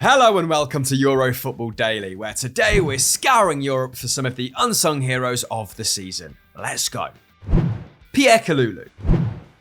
Hello and welcome to Euro Football Daily, where today we're scouring Europe for some of the unsung heroes of the season. Let's go. Pierre Kalulu.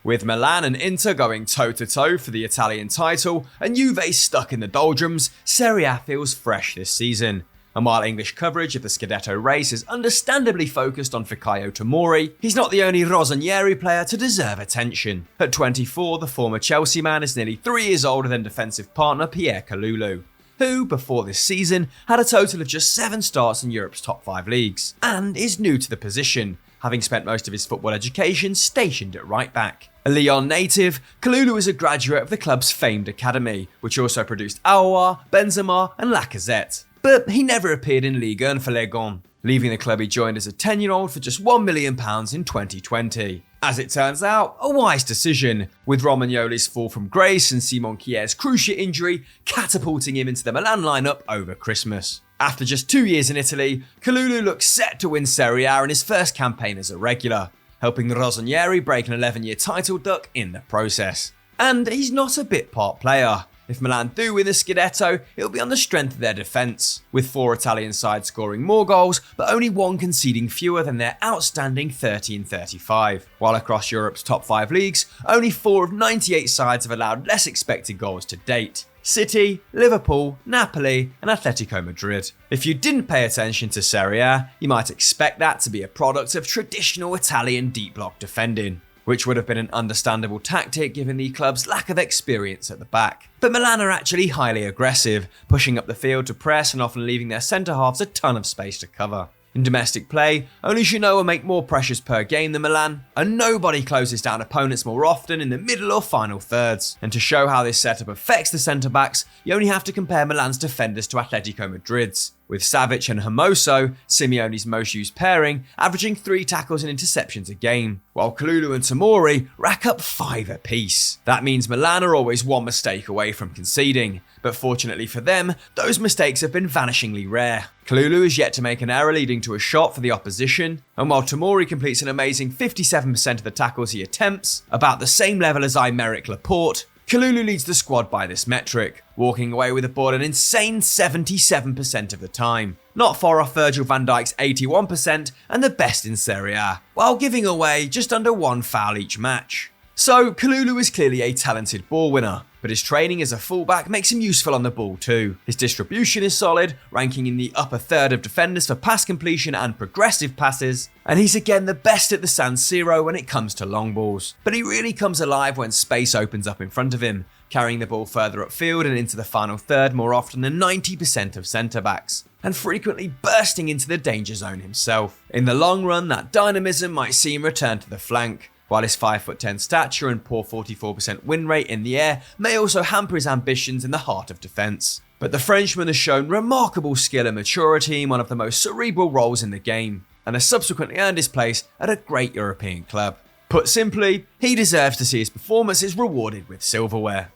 With Milan and Inter going toe-to-toe for the Italian title and Juve stuck in the doldrums, Serie A feels fresh this season. And while English coverage of the Scudetto race is understandably focused on Tomori, he's not the only Rossoneri player to deserve attention. At 24, the former Chelsea man is nearly 3 years older than defensive partner Pierre Kalulu, who, before this season, had a total of just 7 starts in Europe's top 5 leagues, and is new to the position, having spent most of his football education stationed at right back. A Lyon native, Kalulu is a graduate of the club's famed academy, which also produced Aouar, Benzema and Lacazette. But he never appeared in Ligue 1 for Les Gons, leaving the club he joined as a 10-year-old for just £1 million in 2020. As it turns out, a wise decision, with Romagnoli's fall from grace and Simon Kjær's cruciate injury catapulting him into the Milan lineup over Christmas. After just 2 years in Italy, Kalulu looks set to win Serie A in his first campaign as a regular, helping Rossoneri break an 11-year title duck in the process. And he's not a bit part player. If Milan do win the Scudetto, it'll be on the strength of their defence, with 4 Italian sides scoring more goals, but only 1 conceding fewer than their outstanding 30 and 35. While across Europe's top 5 leagues, only 4 of 98 sides have allowed less expected goals to date: City, Liverpool, Napoli and Atletico Madrid. If you didn't pay attention to Serie A, you might expect that to be a product of traditional Italian deep block defending, which would have been an understandable tactic given the club's lack of experience at the back. But Milan are actually highly aggressive, pushing up the field to press and often leaving their centre-halves a ton of space to cover. In domestic play, only Genoa make more pressures per game than Milan, and nobody closes down opponents more often in the middle or final thirds. And to show how this setup affects the centre-backs, you only have to compare Milan's defenders to Atletico Madrid's, with Savic and Hermoso, Simeone's most used pairing, averaging 3 tackles and interceptions a game, while Kalulu and Tomori rack up 5 apiece. That means Milan are always 1 mistake away from conceding, but fortunately for them, those mistakes have been vanishingly rare. Kalulu is yet to make an error leading to a shot for the opposition, and while Tomori completes an amazing 57% of the tackles he attempts, about the same level as Aymeric Laporte, Kalulu leads the squad by this metric, walking away with the ball an insane 77% of the time, not far off Virgil van Dijk's 81% and the best in Serie A, while giving away just under 1 foul each match. So Kalulu is clearly a talented ball winner, but his training as a fullback makes him useful on the ball too. His distribution is solid, ranking in the upper third of defenders for pass completion and progressive passes, and he's again the best at the San Siro when it comes to long balls. But he really comes alive when space opens up in front of him, carrying the ball further upfield and into the final third more often than 90% of centre-backs, and frequently bursting into the danger zone himself. In the long run, that dynamism might see him return to the flank, while his 5'10" stature and poor 44% win rate in the air may also hamper his ambitions in the heart of defence. But the Frenchman has shown remarkable skill and maturity in one of the most cerebral roles in the game, and has subsequently earned his place at a great European club. Put simply, he deserves to see his performances rewarded with silverware.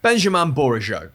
Benjamin Bourigeaud.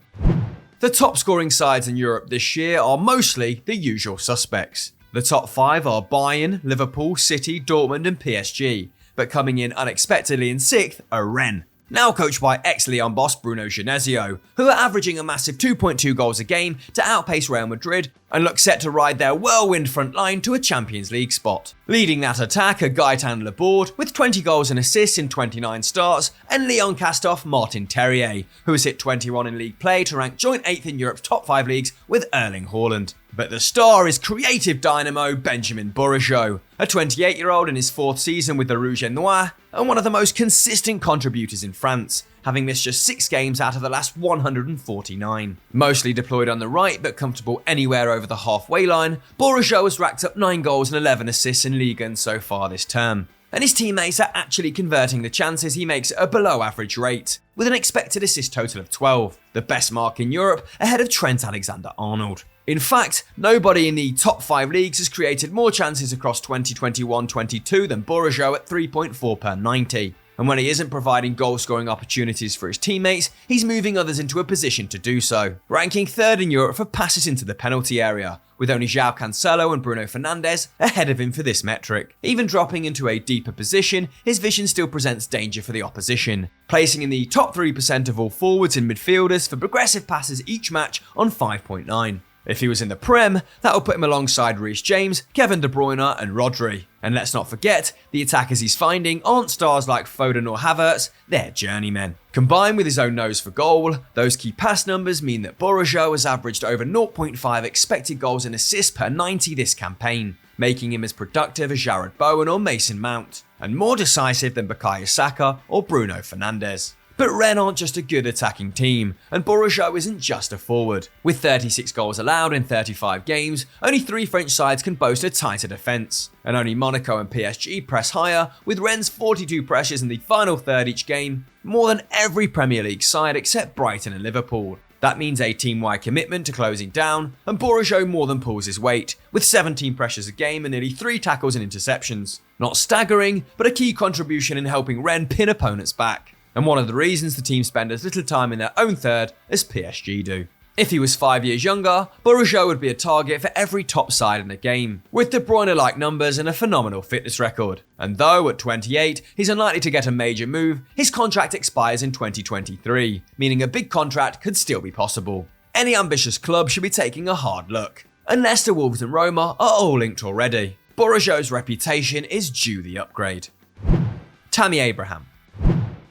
The top scoring sides in Europe this year are mostly the usual suspects. The top 5 are Bayern, Liverpool, City, Dortmund and PSG. But coming in unexpectedly in 6th are Rennes, now coached by ex-Lyon boss Bruno Genesio, who are averaging a massive 2.2 goals a game to outpace Real Madrid and look set to ride their whirlwind front line to a Champions League spot. Leading that attack are Gaëtan Laborde with 20 goals and assists in 29 starts, and Lyon cast-off Martin Terrier, who has hit 21 in league play to rank joint 8th in Europe's top 5 leagues with Erling Haaland. But the star is creative dynamo Benjamin Bourigeaud, a 28-year-old in his 4th season with the Rouge et Noir, and one of the most consistent contributors in France, having missed just 6 games out of the last 149. Mostly deployed on the right but comfortable anywhere over the halfway line, Bourigeaud has racked up 9 goals and 11 assists in Ligue 1 so far this term. And his teammates are actually converting the chances he makes at a below average rate, with an expected assist total of 12, the best mark in Europe ahead of Trent Alexander-Arnold. In fact, nobody in the top 5 leagues has created more chances across 2021-22 than Bourigeaud at 3.4 per 90. And when he isn't providing goal-scoring opportunities for his teammates, he's moving others into a position to do so, ranking 3rd in Europe for passes into the penalty area, with only João Cancelo and Bruno Fernandes ahead of him for this metric. Even dropping into a deeper position, his vision still presents danger for the opposition, placing in the top 3% of all forwards and midfielders for progressive passes each match on 5.9. If he was in the Prem, that would put him alongside Reece James, Kevin de Bruyne and Rodri. And let's not forget, the attackers he's finding aren't stars like Foden or Havertz, they're journeymen. Combined with his own nose for goal, those key pass numbers mean that Bourigeaud has averaged over 0.5 expected goals and assists per 90 this campaign, making him as productive as Jarrod Bowen or Mason Mount, and more decisive than Bukayo Saka or Bruno Fernandes. But Rennes aren't just a good attacking team, and Bourigeaud isn't just a forward. With 36 goals allowed in 35 games, only 3 French sides can boast a tighter defence, and only Monaco and PSG press higher, with Rennes' 42 pressures in the final third each game, more than every Premier League side except Brighton and Liverpool. That means a team-wide commitment to closing down, and Bourigeaud more than pulls his weight, with 17 pressures a game and nearly 3 tackles and interceptions. Not staggering, but a key contribution in helping Rennes pin opponents back, and one of the reasons the team spend as little time in their own third as PSG do. If he was 5 years younger, Bourigeaud would be a target for every top side in the game, with De Bruyne-like numbers and a phenomenal fitness record. And though at 28, he's unlikely to get a major move, his contract expires in 2023, meaning a big contract could still be possible. Any ambitious club should be taking a hard look, and Leicester, Wolves and Roma are all linked already. Bourigeaud's reputation is due the upgrade. Tammy Abraham.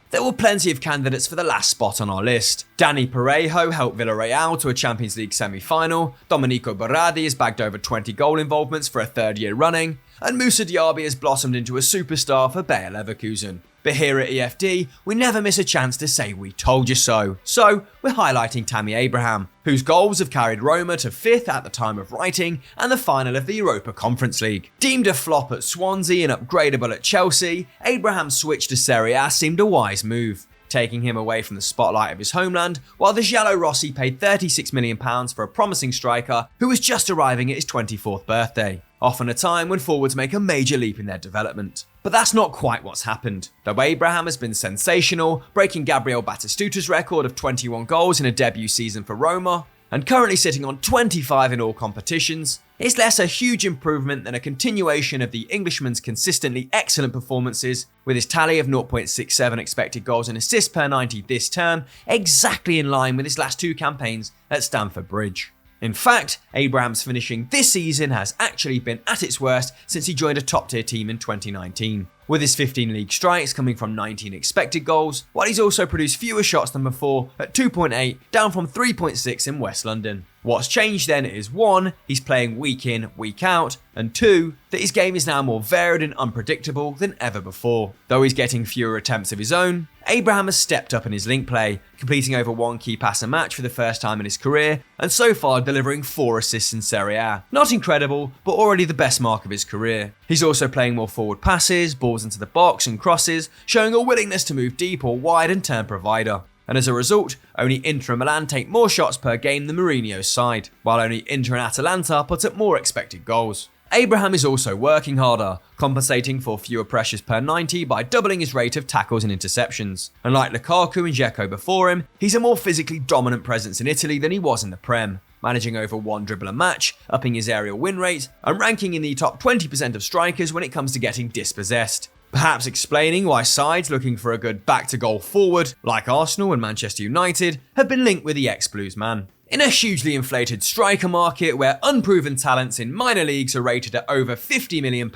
There were plenty of candidates for the last spot on our list. Dani Parejo helped Villarreal to a Champions League semi-final, Domenico Berardi has bagged over 20 goal involvements for a 3rd year running, and Moussa Diaby has blossomed into a superstar for Bayer Leverkusen. But here at EFD, we never miss a chance to say we told you so. So, we're highlighting Tammy Abraham, whose goals have carried Roma to 5th at the time of writing and the final of the Europa Conference League. Deemed a flop at Swansea and upgradable at Chelsea, Abraham's switch to Serie A seemed a wise move, taking him away from the spotlight of his homeland, while the Giallorossi paid £36 million for a promising striker who was just arriving at his 24th birthday, often a time when forwards make a major leap in their development. But that's not quite what's happened. Though Abraham has been sensational, breaking Gabriel Batistuta's record of 21 goals in a debut season for Roma, and currently sitting on 25 in all competitions, it's less a huge improvement than a continuation of the Englishman's consistently excellent performances, with his tally of 0.67 expected goals and assists per 90 this term, exactly in line with his last 2 campaigns at Stamford Bridge. In fact, Abraham's finishing this season has actually been at its worst since he joined a top-tier team in 2019, with his 15 league strikes coming from 19 expected goals, while he's also produced fewer shots than before at 2.8, down from 3.6 in West London. What's changed then is 1, he's playing week in, week out, and 2, that his game is now more varied and unpredictable than ever before. Though he's getting fewer attempts of his own, Abraham has stepped up in his link play, completing over 1 key pass a match for the first time in his career, and so far delivering 4 assists in Serie A. Not incredible, but already the best mark of his career. He's also playing more forward passes, balls into the box and crosses, showing a willingness to move deep or wide and turn provider. And as a result, only Inter and Milan take more shots per game than Mourinho's side, while only Inter and Atalanta put up more expected goals. Abraham is also working harder, compensating for fewer pressures per 90 by doubling his rate of tackles and interceptions. And like Lukaku and Dzeko before him, he's a more physically dominant presence in Italy than he was in the Prem, managing over 1 dribble a match, upping his aerial win rate, and ranking in the top 20% of strikers when it comes to getting dispossessed. Perhaps explaining why sides looking for a good back-to-goal forward, like Arsenal and Manchester United, have been linked with the ex-Blues man. In a hugely inflated striker market where unproven talents in minor leagues are rated at over £50 million,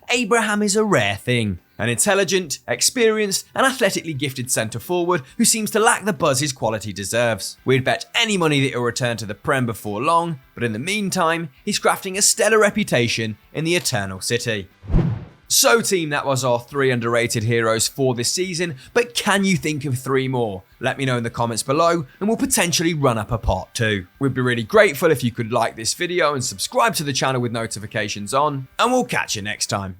Abraham is a rare thing. An intelligent, experienced and athletically gifted centre-forward who seems to lack the buzz his quality deserves. We'd bet any money that he'll return to the Prem before long, but in the meantime, he's crafting a stellar reputation in the Eternal City. So team, that was our 3 underrated heroes for this season, but can you think of 3 more? Let me know in the comments below and we'll potentially run up a part 2. We'd be really grateful if you could like this video and subscribe to the channel with notifications on, and we'll catch you next time.